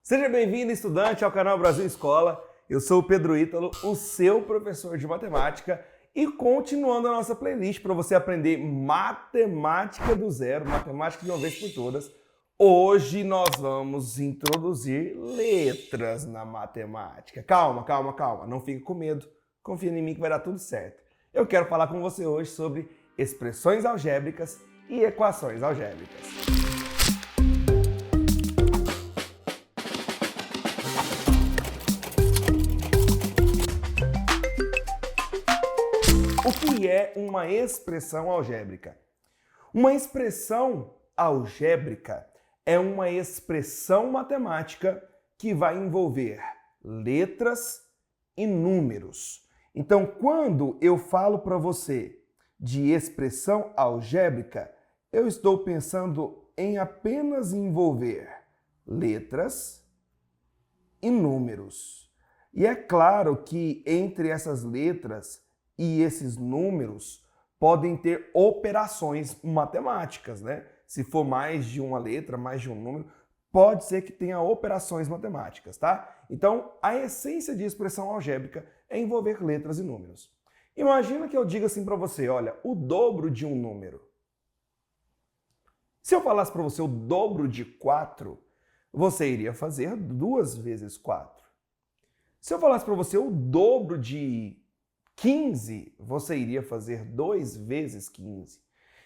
Seja bem-vindo, estudante, ao canal Brasil Escola. Eu sou o Pedro Ítalo, o seu professor de matemática, e continuando a nossa playlist para você aprender matemática do zero, matemática de uma vez por todas. Hoje nós vamos introduzir letras na matemática. Calma, não fique com medo, confia em mim que vai dar tudo certo. Eu quero falar com você hoje sobre expressões algébricas e equações algébricas. O que é uma expressão algébrica? Uma expressão algébrica é uma expressão matemática que vai envolver letras e números. Então, quando eu falo para você de expressão algébrica, eu estou pensando em apenas envolver letras e números. E é claro que entre essas letras e esses números podem ter operações matemáticas, né? Se for mais de uma letra, mais de um número, pode ser que tenha operações matemáticas, tá? Então, a essência de expressão algébrica é envolver letras e números. Imagina que eu diga assim para você, olha, o dobro de um número. Se eu falasse para você o dobro de 4, você iria fazer 2 vezes 4. Se eu falasse para você o dobro de 15, você iria fazer 2 vezes 15.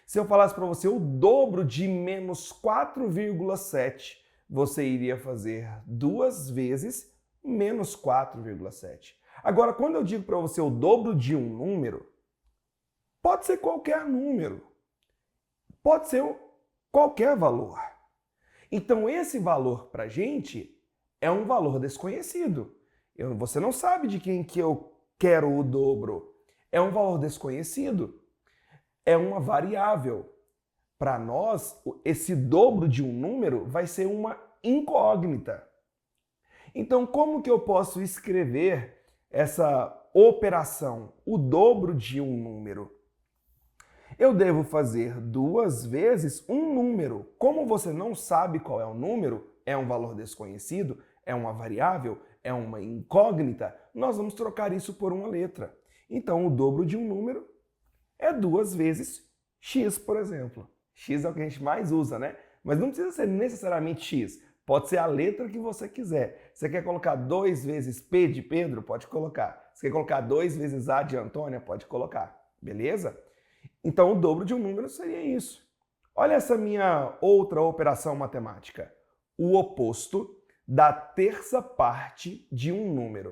Se eu falasse para você o dobro de menos 4,7, você iria fazer 2 vezes menos 4,7. Agora, quando eu digo para você o dobro de um número, pode ser qualquer número. Pode ser qualquer valor. Então, esse valor para a gente é um valor desconhecido. Você não sabe de quem que eu quero o dobro. É um valor desconhecido. É uma variável. Para nós, esse dobro de um número vai ser uma incógnita. Então, como que eu posso escrever essa operação, o dobro de um número? Eu devo fazer 2 vezes um número. Como você não sabe qual é o número, é um valor desconhecido, é uma variável, é uma incógnita, nós vamos trocar isso por uma letra. Então, o dobro de um número é 2 vezes x, por exemplo. X é o que a gente mais usa, né? Mas não precisa ser necessariamente x. Pode ser a letra que você quiser. Você quer colocar 2 vezes P de Pedro? Pode colocar. Você quer colocar 2 vezes A de Antônia? Pode colocar. Beleza? Então, o dobro de um número seria isso. Olha essa minha outra operação matemática. O oposto da terça parte de um número.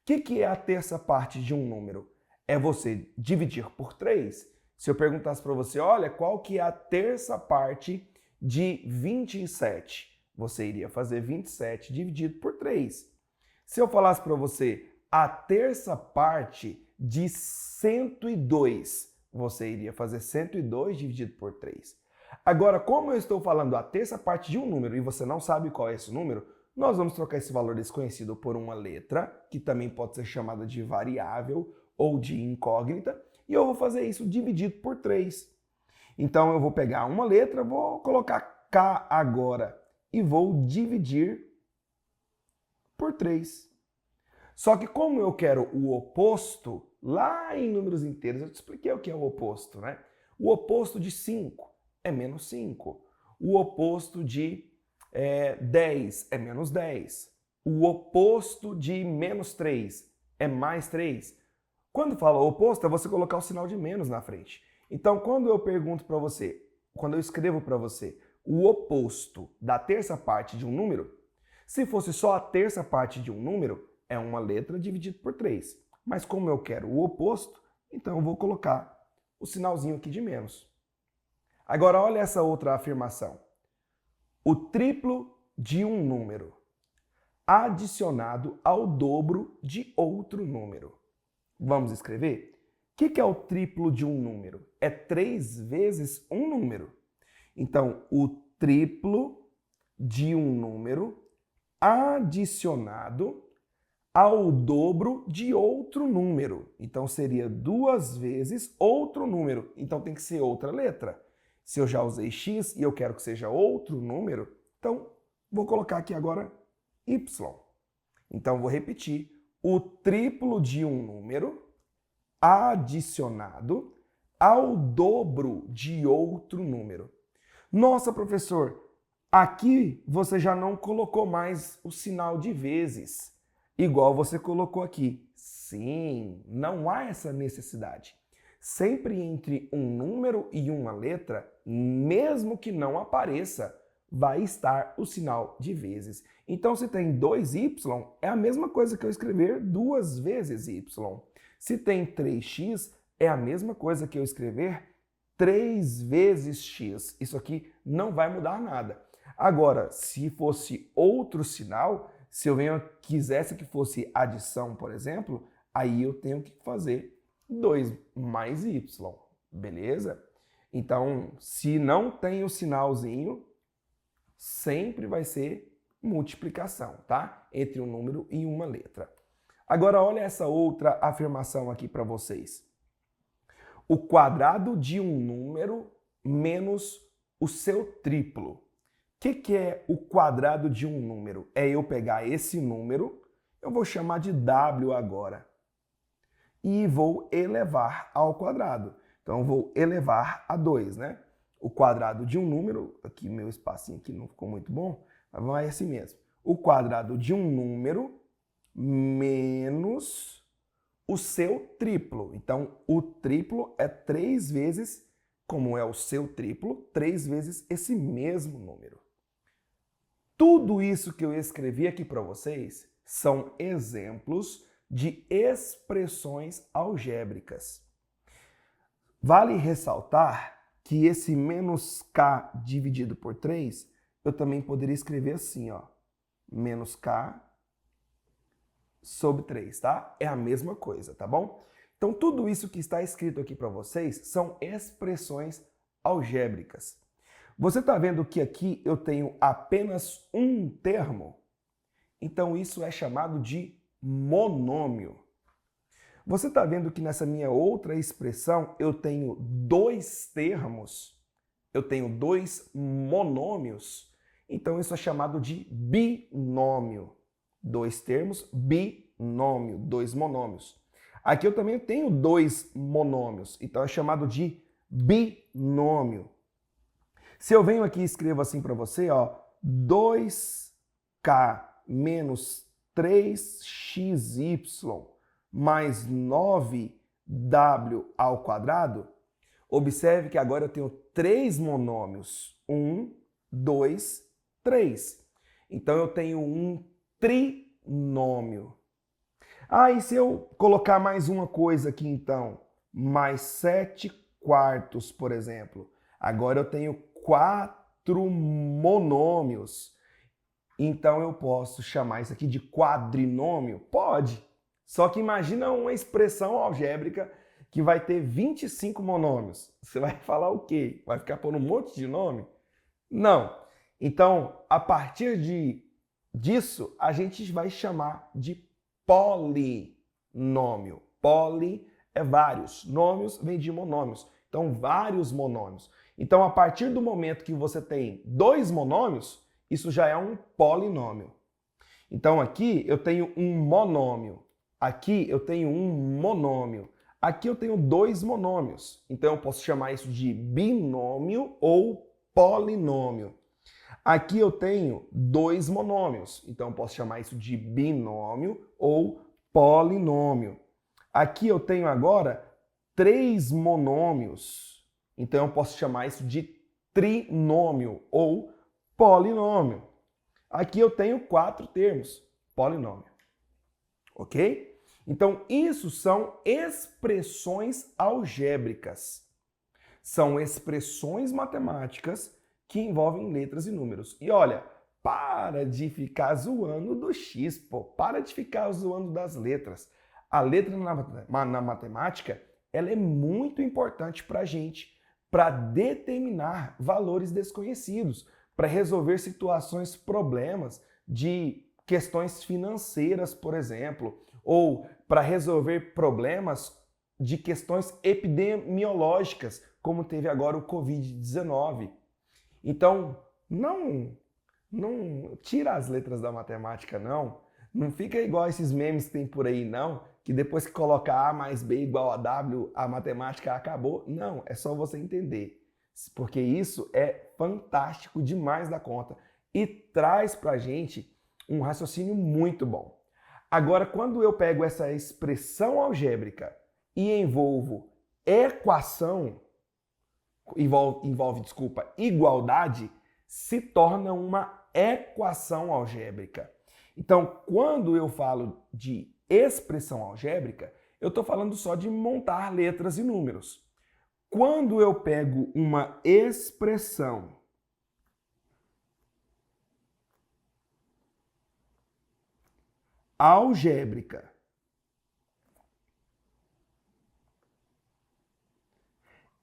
O que é a terça parte de um número? É você dividir por 3. Se eu perguntasse para você, olha, qual que é a terça parte de 27? Você iria fazer 27 dividido por 3. Se eu falasse para você a terça parte de 102, você iria fazer 102 dividido por 3. Agora, como eu estou falando a terça parte de um número e você não sabe qual é esse número, nós vamos trocar esse valor desconhecido por uma letra, que também pode ser chamada de variável ou de incógnita, e eu vou fazer isso dividido por 3. Então eu vou pegar uma letra, vou colocar K agora e vou dividir por 3. Só que como eu quero o oposto, lá em números inteiros, eu te expliquei o que é o oposto, né? O oposto de 5 é menos 5. O oposto de 10 é menos 10. O oposto de menos 3 é mais 3. Quando fala oposto, é você colocar o sinal de menos na frente. Então, quando eu pergunto para você, quando eu escrevo para você o oposto da terça parte de um número, se fosse só a terça parte de um número, é uma letra dividido por 3. Mas como eu quero o oposto, então eu vou colocar o sinalzinho aqui de menos. Agora, olha essa outra afirmação. O triplo de um número adicionado ao dobro de outro número. Vamos escrever? O que é o triplo de um número? É 3 vezes um número. Então, o triplo de um número adicionado ao dobro de outro número. Então, seria 2 vezes outro número. Então, tem que ser outra letra. Se eu já usei x e eu quero que seja outro número, então vou colocar aqui agora y. Então, vou repetir. O triplo de um número adicionado ao dobro de outro número. Nossa, professor, aqui você já não colocou mais o sinal de vezes, igual você colocou aqui. Sim, não há essa necessidade. Sempre entre um número e uma letra, mesmo que não apareça, vai estar o sinal de vezes. Então, se tem 2y, é a mesma coisa que eu escrever 2 vezes y. Se tem 3x, é a mesma coisa que eu escrever 3 vezes x. Isso aqui não vai mudar nada. Agora, se fosse outro sinal, se eu quisesse que fosse adição, por exemplo, aí eu tenho que fazer 2 mais y, beleza? Então, se não tem o sinalzinho, sempre vai ser multiplicação, tá? Entre um número e uma letra. Agora, olha essa outra afirmação aqui para vocês. O quadrado de um número menos o seu triplo. O que é o quadrado de um número? É eu pegar esse número, eu vou chamar de W agora, e vou elevar ao quadrado. Então, eu vou elevar a 2, né? O quadrado de um número, aqui meu espacinho aqui não ficou muito bom, mas vai assim mesmo. O quadrado de um número menos o seu triplo. Então, o triplo é 3 vezes, como é o seu triplo, 3 vezes esse mesmo número. Tudo isso que eu escrevi aqui para vocês são exemplos de expressões algébricas. Vale ressaltar que esse menos k dividido por 3, eu também poderia escrever assim, ó, menos k sobre 3, tá? É a mesma coisa, tá bom? Então, tudo isso que está escrito aqui para vocês são expressões algébricas. Você está vendo que aqui eu tenho apenas um termo? Então, isso é chamado de monômio. Você está vendo que nessa minha outra expressão eu tenho 2 termos? Eu tenho 2 monômios? Então, isso é chamado de binômio. 2 termos, binômio, 2 monômios. Aqui eu também tenho 2 monômios, então é chamado de binômio. Se eu venho aqui e escrevo assim para você, ó, 2k menos 3xy mais 9w ao quadrado, observe que agora eu tenho 3 monômios. 1, 2, 3. Então eu tenho um trinômio. Ah, e se eu colocar mais uma coisa aqui então? Mais 7/4, por exemplo. Agora eu tenho 4 monômios. Então eu posso chamar isso aqui de quadrinômio? Pode. Só que imagina uma expressão algébrica que vai ter 25 monômios. Você vai falar o quê? Vai ficar pondo um monte de nome? Não. Então, a partir disso, a gente vai chamar de polinômio. Poli é vários. Nômios vem de monômios. Então, vários monômios. Então, a partir do momento que você tem 2 monômios, isso já é um polinômio. Então, aqui eu tenho um monômio. Aqui eu tenho um monômio. Aqui eu tenho 2 monômios. Então, eu posso chamar isso de binômio ou polinômio. Aqui eu tenho 2 monômios. Então, eu posso chamar isso de binômio ou polinômio. Aqui eu tenho agora 3 monômios. Então, eu posso chamar isso de trinômio ou polinômio. Aqui eu tenho 4 termos, polinômio. Ok? Então, isso são expressões algébricas. São expressões matemáticas que envolvem letras e números. E olha, para de ficar zoando do x, pô. Para de ficar zoando das letras. A letra na matemática, ela é muito importante para a gente, para determinar valores desconhecidos, para resolver situações, problemas de questões financeiras, por exemplo, ou para resolver problemas de questões epidemiológicas, como teve agora o Covid-19. Então, não Não tira as letras da matemática, não. Não fica igual esses memes que tem por aí, não. Que depois que coloca A mais B igual a W, a matemática acabou. Não, é só você entender. Porque isso é fantástico demais da conta. E traz pra gente um raciocínio muito bom. Agora, quando eu pego essa expressão algébrica e envolvo equação, desculpa, igualdade, se torna uma equação algébrica. Então, quando eu falo de expressão algébrica, eu estou falando só de montar letras e números. Quando eu pego uma expressão algébrica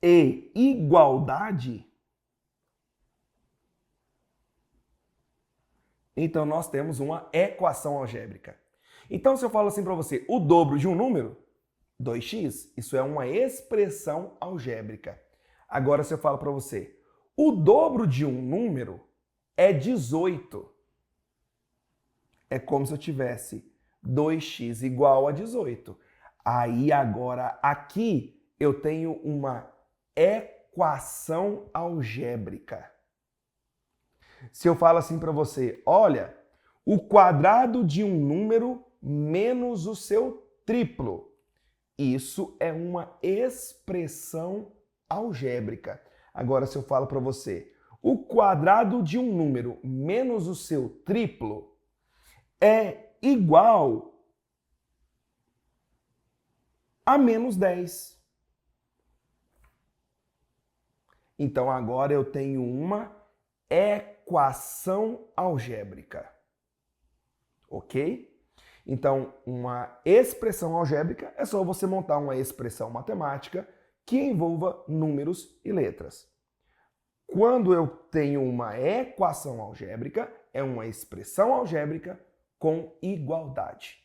e igualdade, então nós temos uma equação algébrica. Então, se eu falo assim para você, o dobro de um número, 2x, isso é uma expressão algébrica. Agora, se eu falo para você, o dobro de um número é 18. É como se eu tivesse 2x igual a 18. Aí, agora, aqui eu tenho uma equação algébrica. Se eu falo assim para você, olha, o quadrado de um número menos o seu triplo. Isso é uma expressão algébrica. Agora, se eu falo para você, o quadrado de um número menos o seu triplo é igual a menos 10. Então, agora eu tenho uma equação algébrica. Ok? Então, uma expressão algébrica é só você montar uma expressão matemática que envolva números e letras. Quando eu tenho uma equação algébrica, é uma expressão algébrica com igualdade.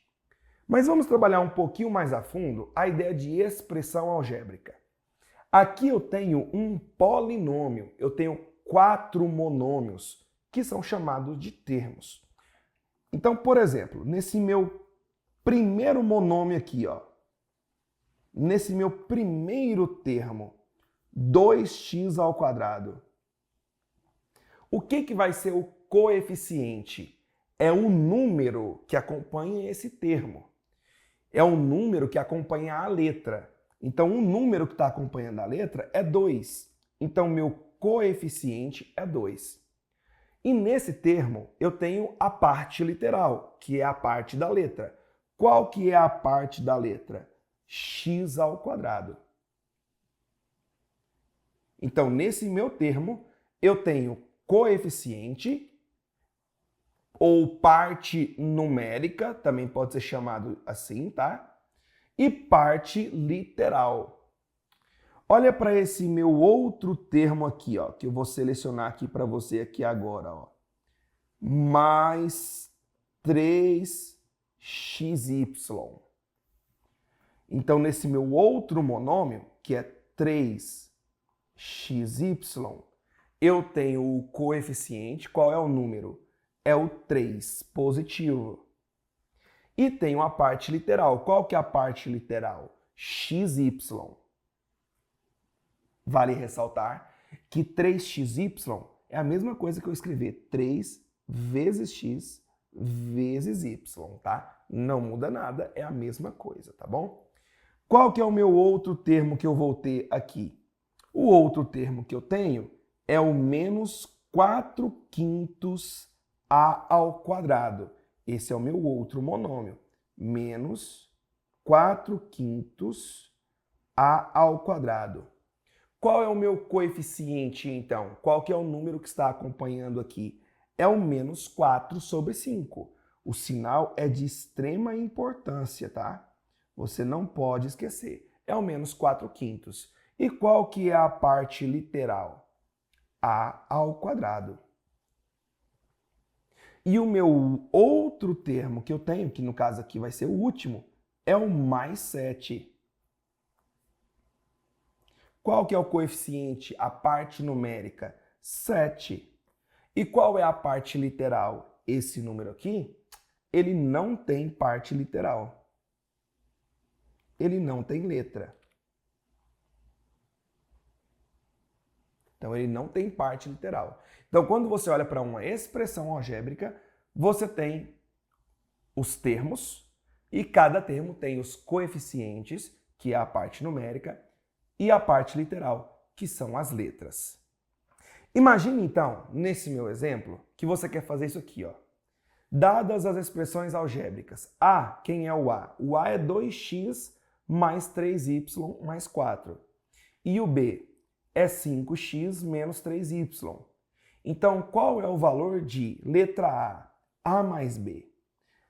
Mas vamos trabalhar um pouquinho mais a fundo a ideia de expressão algébrica. Aqui eu tenho um polinômio, eu tenho 4 monômios, que são chamados de termos. Então, por exemplo, nesse meu primeiro monômio aqui, ó, nesse meu primeiro termo, 2x ao quadrado, o que vai ser o coeficiente? É o número que acompanha esse termo. É o número que acompanha a letra. Então, o número que está acompanhando a letra é 2. Então, meu coeficiente é 2. E nesse termo, eu tenho a parte literal, que é a parte da letra. Qual que é a parte da letra? X ao quadrado. Então, nesse meu termo, eu tenho coeficiente, ou parte numérica, também pode ser chamado assim, tá? E parte literal. Olha para esse meu outro termo aqui, ó, que eu vou selecionar aqui para você aqui agora, ó. Mais 3xy. Então, nesse meu outro monômio, que é 3xy, eu tenho o coeficiente, qual é o número? É o 3 positivo. E tenho a parte literal. Qual que é a parte literal? Xy. Vale ressaltar que 3xy é a mesma coisa que eu escrever 3 vezes x vezes y, tá? Não muda nada, é a mesma coisa, tá bom? Qual que é o meu outro termo que eu vou ter aqui? O outro termo que eu tenho é o menos 4/5 a ao quadrado. Esse é o meu outro monômio. Menos 4/5 a ao quadrado. Qual é o meu coeficiente, então? Qual que é o número que está acompanhando aqui? É o menos 4/5. O sinal é de extrema importância, tá? Você não pode esquecer. É o menos 4/5. E qual que é a parte literal? A ao quadrado. E o meu outro termo que eu tenho, que no caso aqui vai ser o último, é o mais 7. Qual que é o coeficiente, a parte numérica? 7. E qual é a parte literal? Esse número aqui, ele não tem parte literal. Ele não tem letra. Então, ele não tem parte literal. Então, quando você olha para uma expressão algébrica, você tem os termos e cada termo tem os coeficientes, que é a parte numérica, e a parte literal, que são as letras. Imagine, então, nesse meu exemplo, que você quer fazer isso aqui, ó. Dadas as expressões algébricas, A, quem é o A? O A é 2x mais 3y mais 4. E o B é 5x menos 3y. Então, qual é o valor de letra A? A mais B.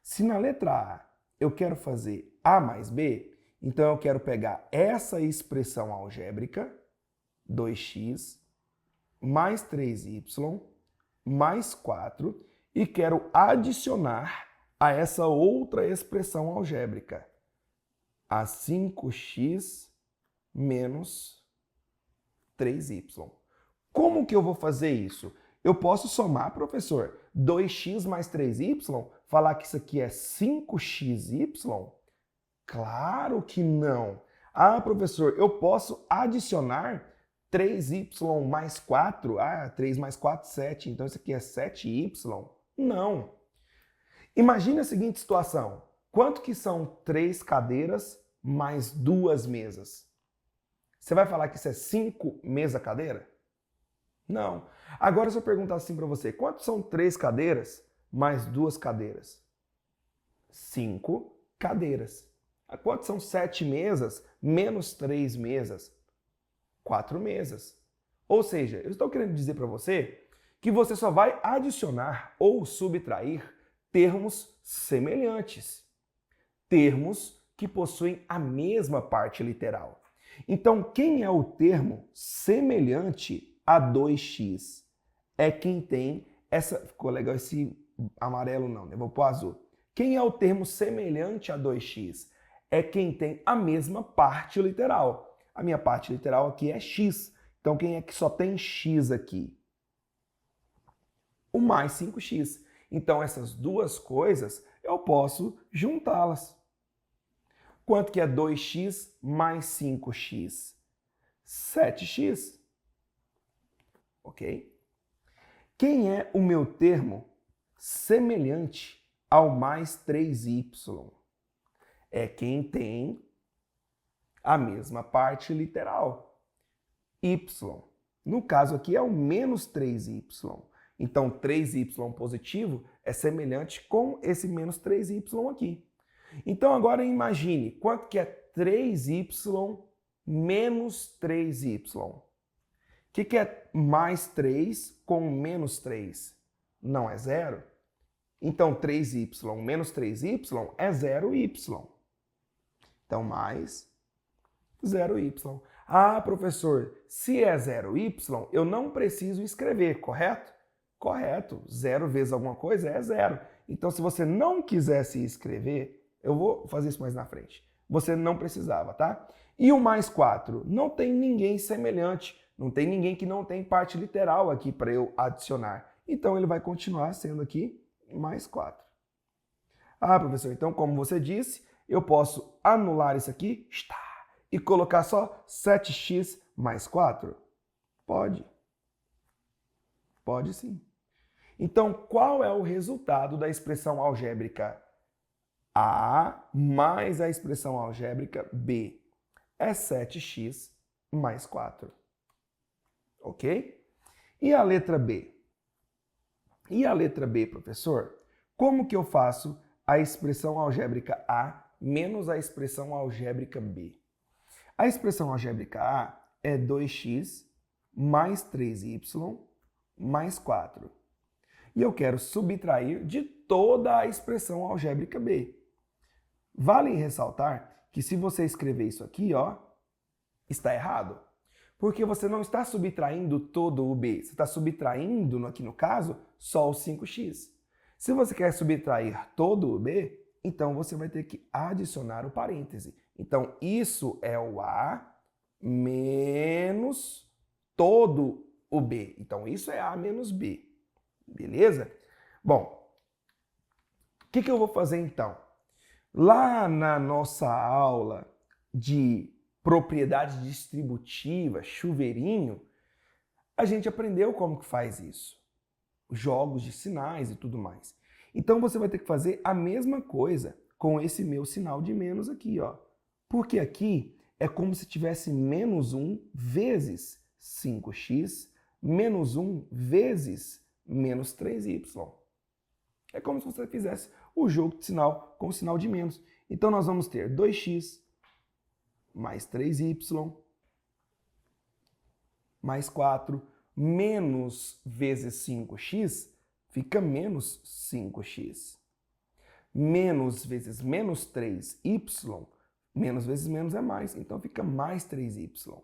Se na letra A eu quero fazer A mais B, então eu quero pegar essa expressão algébrica, 2x mais 3y mais 4, e quero adicionar a essa outra expressão algébrica, a 5x menos 3y. Como que eu vou fazer isso? Eu posso somar, professor, 2x mais 3y, falar que isso aqui é 5xy? Claro que não. Ah, professor, eu posso adicionar 3y mais 4? Ah, 3 mais 4, 7. Então isso aqui é 7y? Não. Imagine a seguinte situação. Quanto que são 3 cadeiras mais 2 mesas? Você vai falar que isso é 5 mesa-cadeira? Não. Agora, se eu perguntar assim para você, quanto são 3 cadeiras mais 2 cadeiras? 5 cadeiras. Quanto são 7 mesas menos 3 mesas? 4 mesas. Ou seja, eu estou querendo dizer para você que você só vai adicionar ou subtrair termos semelhantes. Termos que possuem a mesma parte literal. Então, quem é o termo semelhante a 2x? É quem tem essa... Ficou legal esse amarelo não, né? Vou pôr azul. Quem é o termo semelhante a 2x? É quem tem a mesma parte literal. A minha parte literal aqui é x. Então, quem é que só tem x aqui? O mais 5x. Então, essas duas coisas, eu posso juntá-las. Quanto que é 2x mais 5x? 7x. Ok? Quem é o meu termo semelhante ao mais 3y? É quem tem a mesma parte literal, y. No caso aqui é o menos 3y. Então, 3y positivo é semelhante com esse menos 3y aqui. Então, agora imagine, quanto que é 3y menos 3y? O que é mais 3 com menos 3? Não é zero? Então, 3y menos 3y é 0y. Então, mais 0y. Ah, professor, se é 0y, eu não preciso escrever, correto? Correto. 0 vezes alguma coisa é 0. Então, se você não quisesse escrever, eu vou fazer isso mais na frente. Você não precisava, tá? E o mais 4? Não tem ninguém semelhante. Não tem ninguém que não tem parte literal aqui para eu adicionar. Então, ele vai continuar sendo aqui mais 4. Ah, professor, então, como você disse, eu posso anular isso aqui e colocar só 7x mais 4? Pode. Pode sim. Então, qual é o resultado da expressão algébrica A mais a expressão algébrica B? É 7x mais 4. Ok? E a letra B? E a letra B, professor? Como que eu faço a expressão algébrica A menos a expressão algébrica B? A expressão algébrica A é 2x mais 3y mais 4. E eu quero subtrair de toda a expressão algébrica B. Vale ressaltar que se você escrever isso aqui, ó, está errado. Porque você não está subtraindo todo o B, você está subtraindo, aqui no caso, só o 5x. Se você quer subtrair todo o B, então você vai ter que adicionar o parêntese. Então, isso é o A menos todo o B. Então, isso é A menos B. Beleza? Bom, o que eu vou fazer então? Lá na nossa aula de propriedade distributiva, chuveirinho, a gente aprendeu como que faz isso. Jogos de sinais e tudo mais. Então você vai ter que fazer a mesma coisa com esse meu sinal de menos aqui, ó. Porque aqui é como se tivesse menos 1 vezes 5x, menos 1 vezes menos 3y. É como se você fizesse o jogo de sinal com o sinal de menos. Então nós vamos ter 2x mais 3y mais 4 menos vezes 5x fica menos 5x. Menos vezes menos 3y, menos vezes menos é mais, então fica mais 3y.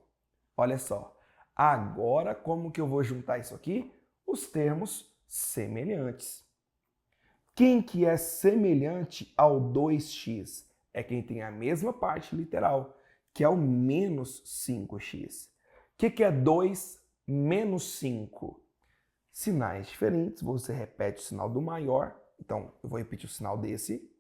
Olha só, agora como que eu vou juntar isso aqui? Os termos semelhantes. Quem que é semelhante ao 2x? É quem tem a mesma parte literal, que é o menos 5x. O que é 2 menos 5? Sinais diferentes, você repete o sinal do maior, então eu vou repetir o sinal desse,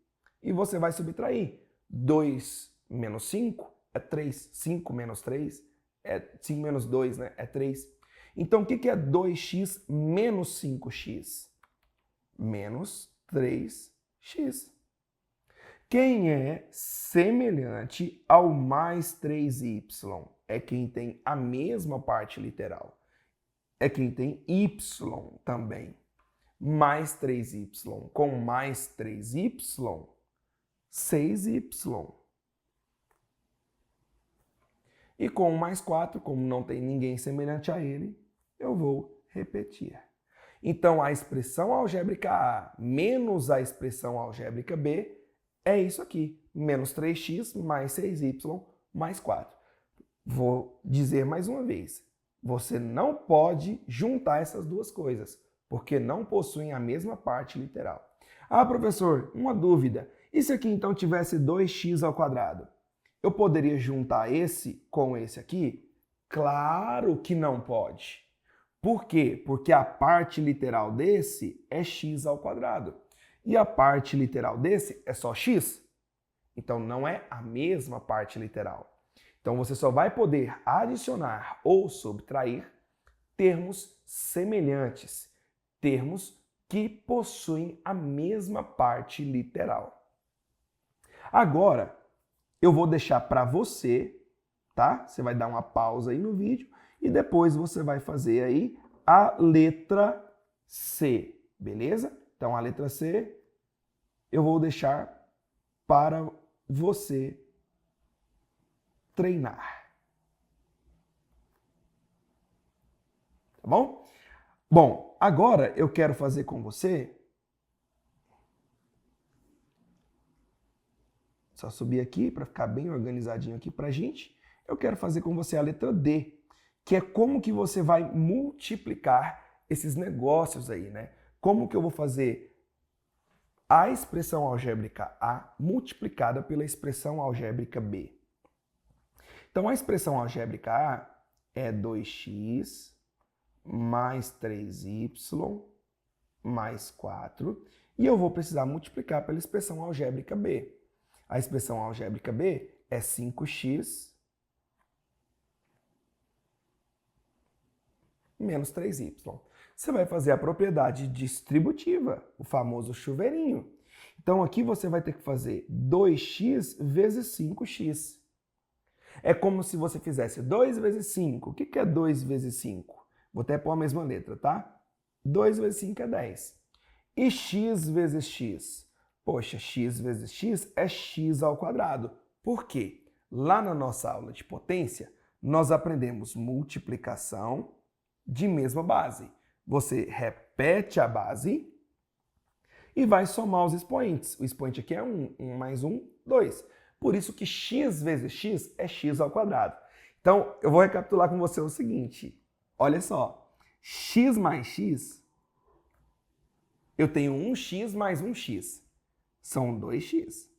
e você vai subtrair. 2 menos 5 é 3, 5 menos 3 é 5 menos 2, né? É 3. Então o que é 2x menos 5x? Menos 3x. Quem é semelhante ao mais 3y? É quem tem a mesma parte literal. É quem tem y também. Mais 3y com mais 3y, 6y. E com mais 4, como não tem ninguém semelhante a ele, eu vou repetir. Então, a expressão algébrica A menos a expressão algébrica B é isso aqui. Menos 3x mais 6y mais 4. Vou dizer mais uma vez. Você não pode juntar essas duas coisas, porque não possuem a mesma parte literal. Ah, professor, uma dúvida. E se aqui então tivesse 2x ao quadrado? Eu poderia juntar esse com esse aqui? Claro que não pode. Por quê? Porque a parte literal desse é x ao quadrado. E a parte literal desse é só x. Então não é a mesma parte literal. Então você só vai poder adicionar ou subtrair termos semelhantes, termos que possuem a mesma parte literal. Agora, eu vou deixar para você, tá? Você vai dar uma pausa aí no vídeo e depois você vai fazer aí a letra C, beleza? Então a letra C eu vou deixar para você treinar. Tá bom? Bom, agora eu quero fazer com você. Só subir aqui para ficar bem organizadinho aqui pra gente. Eu quero fazer com você a letra D, que é como que você vai multiplicar esses negócios aí, né? Como que eu vou fazer a expressão algébrica A multiplicada pela expressão algébrica B. Então, a expressão algébrica A é 2x mais 3y mais 4. E eu vou precisar multiplicar pela expressão algébrica B. A expressão algébrica B é 5x menos 3y. Você vai fazer a propriedade distributiva, o famoso chuveirinho. Então, aqui você vai ter que fazer 2x vezes 5x. É como se você fizesse 2 vezes 5. O que é 2 vezes 5? Vou até pôr a mesma letra, tá? 2 vezes 5 é 10. E x vezes x? Poxa, x vezes x é x ao quadrado. Por quê? Lá na nossa aula de potência, nós aprendemos multiplicação de mesma base. Você repete a base e vai somar os expoentes. O expoente aqui é 1, 1 mais 1, 2. Por isso que x vezes x é x ao quadrado. Então, eu vou recapitular com você o seguinte. Olha só, x mais x, eu tenho 1x mais 1x. São 2x.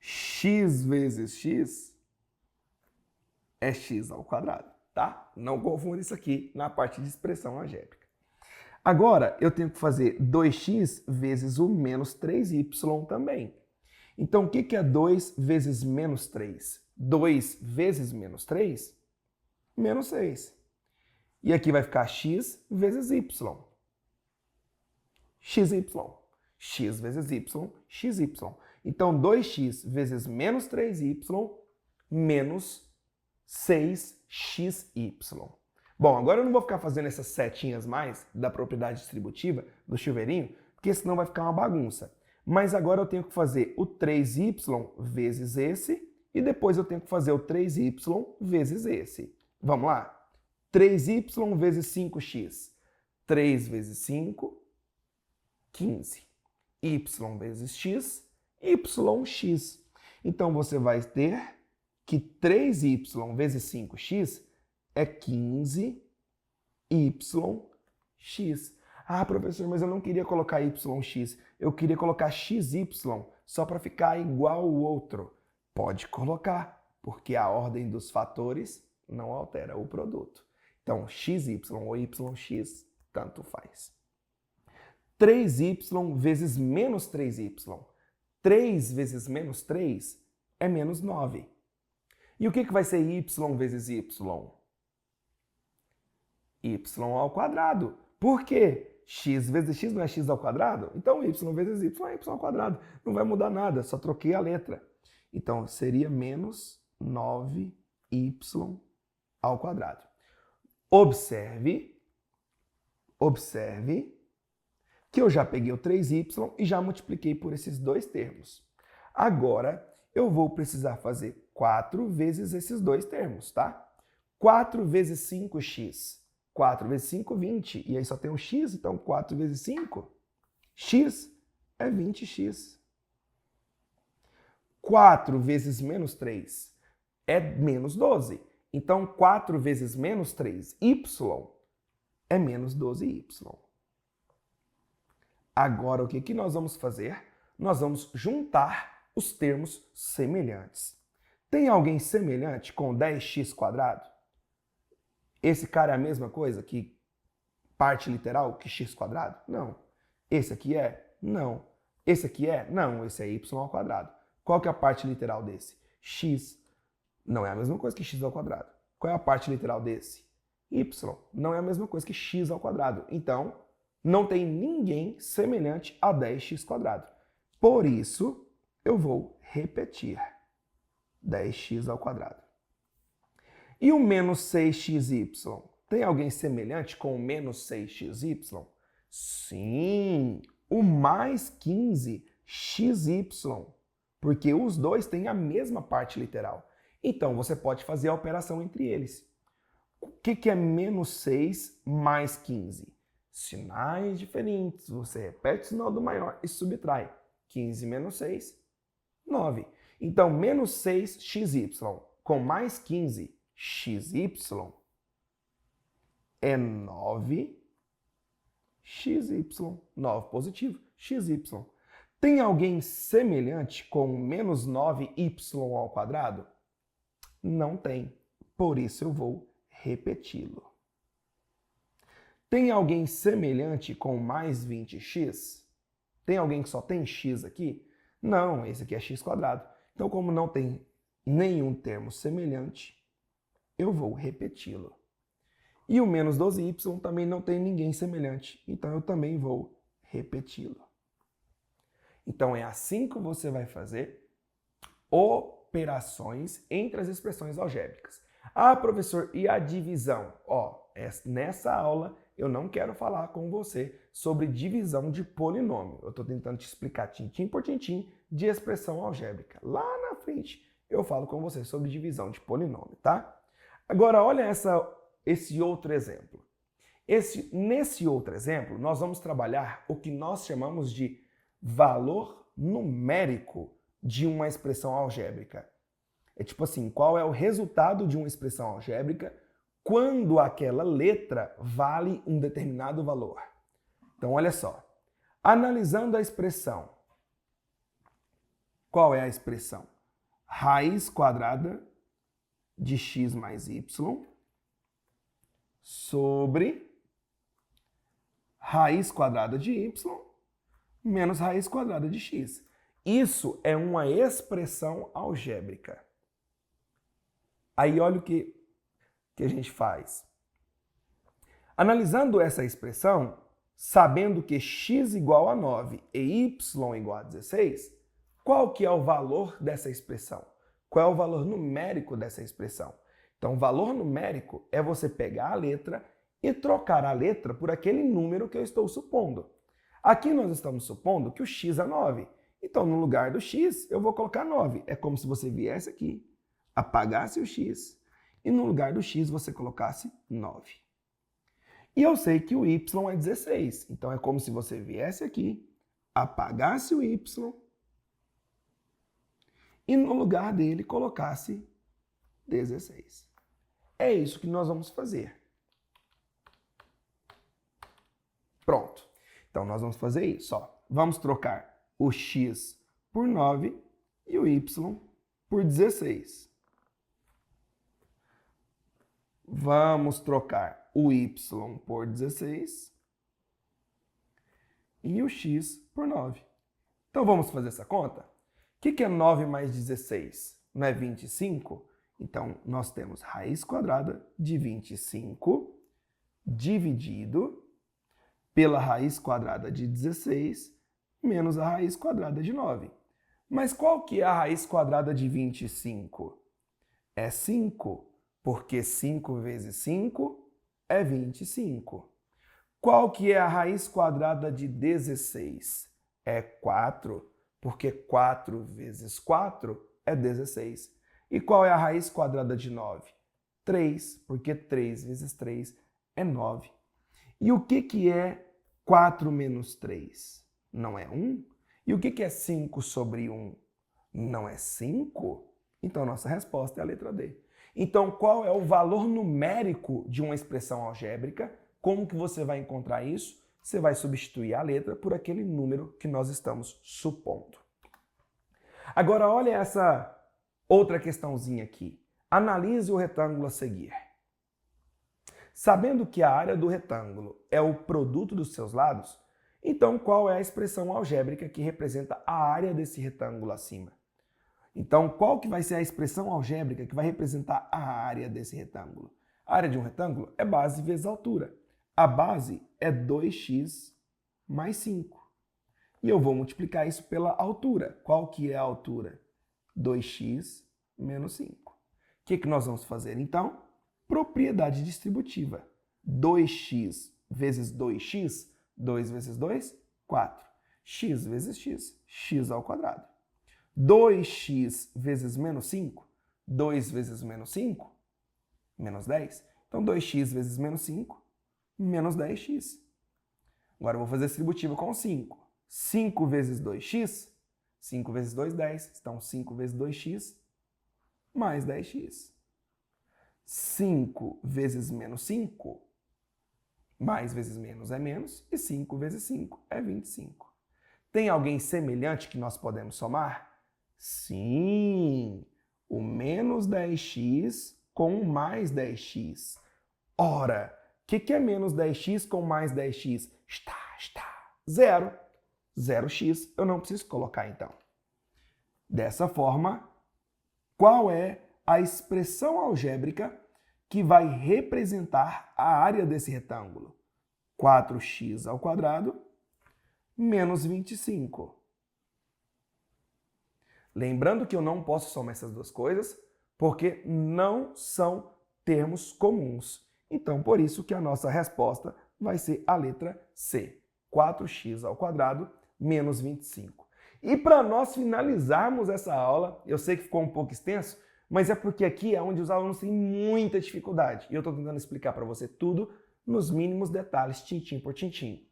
X vezes x é x ao quadrado, tá? Não confunda isso aqui na parte de expressão algébrica. Agora, eu tenho que fazer 2x vezes o menos 3y também. Então, o que é 2 vezes menos 3? 2 vezes menos 3? Menos 6. E aqui vai ficar x vezes y. xy. x vezes y, xy. Então, 2x vezes menos 3y menos 6xy. Bom, agora eu não vou ficar fazendo essas setinhas mais da propriedade distributiva do chuveirinho, porque senão vai ficar uma bagunça. Mas agora eu tenho que fazer o 3y vezes esse e depois eu tenho que fazer o 3y vezes esse. Vamos lá? 3y vezes 5x. 3 vezes 5, 15. Y vezes x, yx. Então você vai ter que 3y vezes 5x é 15yx. Ah, professor, mas eu não queria colocar yx, eu queria colocar xy, só para ficar igual o outro. Pode colocar, porque a ordem dos fatores não altera o produto. Então, xy ou yx, tanto faz. 3y vezes menos 3y. 3 vezes menos 3 é menos 9. E o que vai ser y vezes y? Y ao quadrado. Por quê? X vezes x não é x ao quadrado? Então, y vezes y é y ao quadrado. Não vai mudar nada, só troquei a letra. Então, seria menos 9y ao quadrado. Observe que eu já peguei o 3y e já multipliquei por esses dois termos. Agora, eu vou precisar fazer 4 vezes esses dois termos, tá? 4 vezes 5x. 4 vezes 5, 20. E aí só tem um x, então 4 vezes 5, x é 20x. 4 vezes menos 3 é menos 12. Então 4 vezes menos 3, y, é menos 12y. Agora o que nós vamos fazer? Nós vamos juntar os termos semelhantes. Tem alguém semelhante com 10x²? Esse cara é a mesma coisa que parte literal que x²? Não. Esse aqui é? Não. Esse aqui é? Não. Esse é y². Qual que é a parte literal desse? X. Não é a mesma coisa que x². Qual é a parte literal desse? Y. Não é a mesma coisa que x². Então, não tem ninguém semelhante a 10x². Por isso, eu vou repetir 10x². E o menos 6xy? Tem alguém semelhante com o menos 6xy? Sim, o mais 15xy, porque os dois têm a mesma parte literal. Então, você pode fazer a operação entre eles. O que é menos 6 mais 15? Sinais diferentes. Você repete o sinal do maior e subtrai. 15 menos 6, 9. Então, menos 6xy com mais 15xy é 9xy. 9 positivo, xy. Tem alguém semelhante com menos 9y²? Não tem. Por isso eu vou repeti-lo. Tem alguém semelhante com mais 20x? Tem alguém que só tem x aqui? Não, esse aqui é x². Então, como não tem nenhum termo semelhante, eu vou repeti-lo. E o menos 12y também não tem ninguém semelhante, então eu também vou repeti-lo. Então, é assim que você vai fazer operações entre as expressões algébricas. Ah, professor, e a divisão? Nessa aula eu não quero falar com você sobre divisão de polinômio. Eu estou tentando te explicar tintim por tintim de expressão algébrica. Lá na frente eu falo com você sobre divisão de polinômio, tá? Agora, olha esse outro exemplo. Nesse outro exemplo, nós vamos trabalhar o que nós chamamos de valor numérico de uma expressão algébrica. É tipo assim, qual é o resultado de uma expressão algébrica quando aquela letra vale um determinado valor. Então, olha só. Analisando a expressão. Qual é a expressão? Raiz quadrada de x mais y sobre raiz quadrada de y menos raiz quadrada de x. Isso é uma expressão algébrica. Aí olha o que a gente faz. Analisando essa expressão, sabendo que x igual a 9 e y igual a 16, qual que é o valor dessa expressão? Qual é o valor numérico dessa expressão? Então, o valor numérico é você pegar a letra e trocar a letra por aquele número que eu estou supondo. Aqui nós estamos supondo que o x é 9. Então, no lugar do x, eu vou colocar 9. É como se você viesse aqui, apagasse o x, e no lugar do x você colocasse 9. E eu sei que o y é 16. Então, é como se você viesse aqui, apagasse o y, e no lugar dele colocasse 16. É isso que nós vamos fazer. Pronto. Então, nós vamos fazer isso. Ó. Vamos trocar o x por 9 e o y por 16. Vamos trocar o y por 16 e o x por 9. Então, vamos fazer essa conta? O que é 9 mais 16? Não é 25? Então, nós temos raiz quadrada de 25 dividido pela raiz quadrada de 16 menos a raiz quadrada de 9. Mas qual que é a raiz quadrada de 25? É 5, porque 5 vezes 5 é 25. Qual que é a raiz quadrada de 16? É 4, porque 4 vezes 4 é 16. E qual é a raiz quadrada de 9? 3, porque 3 vezes 3 é 9. E o que é 4 menos 3? Não é 1? E o que é 5 sobre 1? Não é 5? Então, nossa resposta é a letra D. Então, qual é o valor numérico de uma expressão algébrica? Como que você vai encontrar isso? Você vai substituir a letra por aquele número que nós estamos supondo. Agora, olha essa outra questãozinha aqui. Analise o retângulo a seguir. Sabendo que a área do retângulo é o produto dos seus lados, então qual é a expressão algébrica que representa a área desse retângulo acima? Então, qual que vai ser a expressão algébrica que vai representar a área desse retângulo? A área de um retângulo é base vezes altura. A base é 2x mais 5. E eu vou multiplicar isso pela altura. Qual que é a altura? 2x menos 5. O que nós vamos fazer, então? Propriedade distributiva. 2x vezes 2x, 2 vezes 2, 4. X vezes x, x ao quadrado. 2x vezes menos 5, 2 vezes menos 5, menos 10. Então, 2x vezes menos 5, menos 10x. Agora, eu vou fazer distributiva com 5. 5 vezes 2x, 5 vezes 2, 10. Então, 5 vezes 2x, mais 10x. 5 vezes menos 5, mais vezes menos é menos, e 5 vezes 5 é 25. Tem alguém semelhante que nós podemos somar? Sim, o menos 10x com o mais 10x. Ora, o que é menos 10x com mais 10x? Está, zero. 0x eu não preciso colocar então. Dessa forma, qual é a expressão algébrica que vai representar a área desse retângulo? 4x ao quadrado menos 25. Lembrando que eu não posso somar essas duas coisas, porque não são termos comuns. Então, por isso que a nossa resposta vai ser a letra C. 4x ao quadrado menos 25. E para nós finalizarmos essa aula, eu sei que ficou um pouco extenso, mas é porque aqui é onde os alunos têm muita dificuldade. E eu estou tentando explicar para você tudo nos mínimos detalhes, tintim por tintim.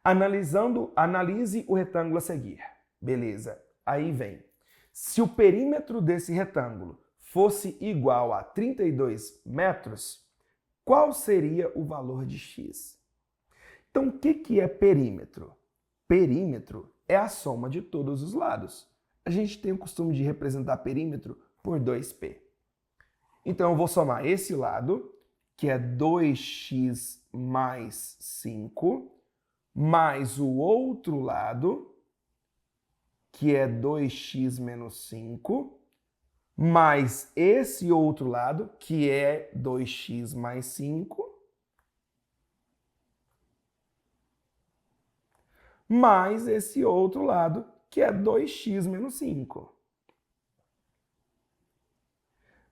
Analise o retângulo a seguir. Beleza, aí vem. Se o perímetro desse retângulo fosse igual a 32 metros, qual seria o valor de x? Então, o que é perímetro? Perímetro é a soma de todos os lados. A gente tem o costume de representar perímetro por 2p. Então, eu vou somar esse lado, que é 2x mais 5, mais o outro lado, que é 2x menos 5, mais esse outro lado, que é 2x mais 5, mais esse outro lado, que é 2x menos 5.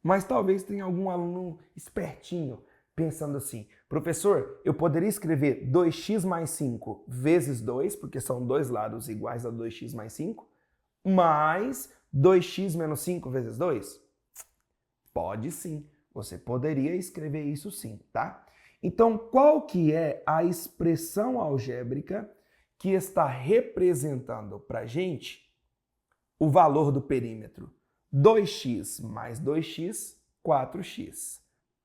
Mas talvez tenha algum aluno espertinho pensando assim, professor, eu poderia escrever 2x mais 5 vezes 2, porque são dois lados iguais a 2x mais 5, mais 2x menos 5 vezes 2? Pode sim, você poderia escrever isso sim, tá? Então, qual que é a expressão algébrica que está representando para a gente o valor do perímetro? 2x mais 2x, 4x.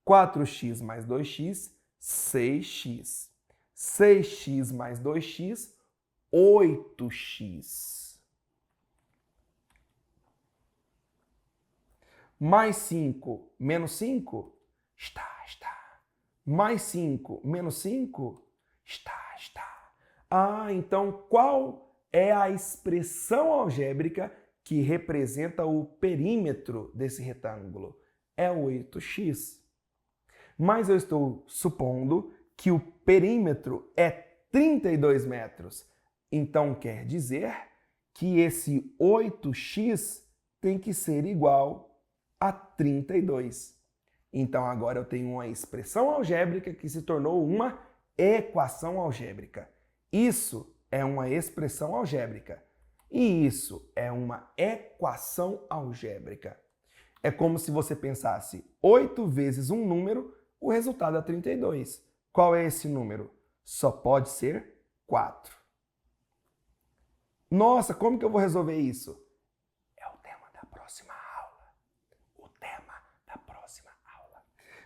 4x mais 2x, 6x. 6x mais 2x, 8x. Mais 5 menos 5, está. Mais 5 menos 5, está. Ah, então qual é a expressão algébrica que representa o perímetro desse retângulo? É 8x. Mas eu estou supondo que o perímetro é 32 metros. Então quer dizer que esse 8x tem que ser igual a 32. Então agora eu tenho uma expressão algébrica que se tornou uma equação algébrica. Isso é uma expressão algébrica. E isso é uma equação algébrica. É como se você pensasse 8 vezes um número, o resultado é 32. Qual é esse número? Só pode ser 4. Nossa, como que eu vou resolver isso? É o tema da próxima aula. O tema da próxima aula.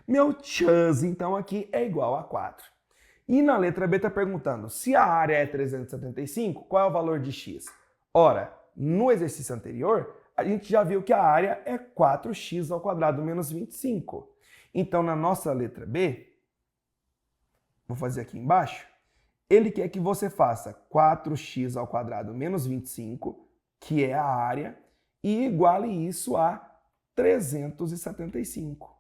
Meu chance, então, aqui é igual a 4. E na letra B está perguntando, se a área é 375, qual é o valor de x? Ora, no exercício anterior, a gente já viu que a área é 4x ao quadrado menos 25. Então, na nossa letra B, vou fazer aqui embaixo, ele quer que você faça 4x ao quadrado menos 25, que é a área, e iguale isso a 375.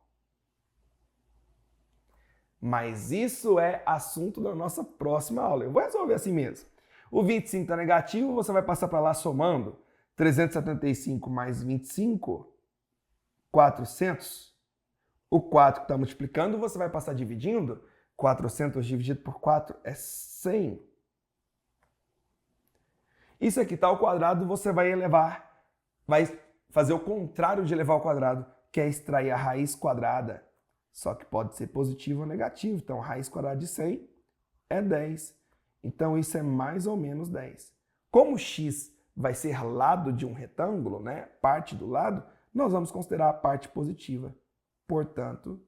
Mas isso é assunto da nossa próxima aula. Eu vou resolver assim mesmo. O 25 está negativo, você vai passar para lá somando 375 mais 25, 400. O 4 que está multiplicando, você vai passar dividindo. 400 dividido por 4 é 100. Isso aqui está ao quadrado, você vai elevar, vai fazer o contrário de elevar ao quadrado, que é extrair a raiz quadrada. Só que pode ser positivo ou negativo. Então, a raiz quadrada de 100 é 10. Então, isso é mais ou menos 10. Como x vai ser lado de um retângulo, né? Parte do lado, nós vamos considerar a parte positiva. Portanto,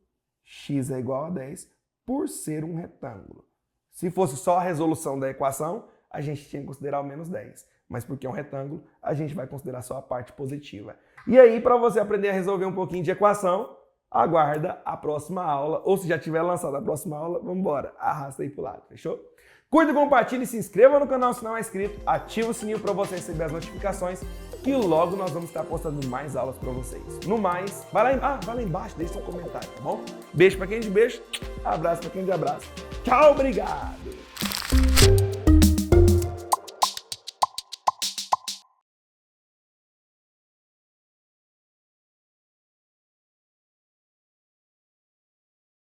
x é igual a 10 por ser um retângulo. Se fosse só a resolução da equação, a gente tinha que considerar o menos 10. Mas porque é um retângulo, a gente vai considerar só a parte positiva. E aí, para você aprender a resolver um pouquinho de equação, aguarda a próxima aula. Ou se já tiver lançado a próxima aula, vamos embora. Arrasta aí pro lado, fechou? Curta, compartilhe, se inscreva no canal se não é inscrito, ativa o sininho para você receber as notificações e logo nós vamos estar postando mais aulas para vocês. No mais, vai lá embaixo, deixa seu comentário, tá bom? Beijo para quem é de beijo, abraço para quem é de abraço. Tchau, obrigado!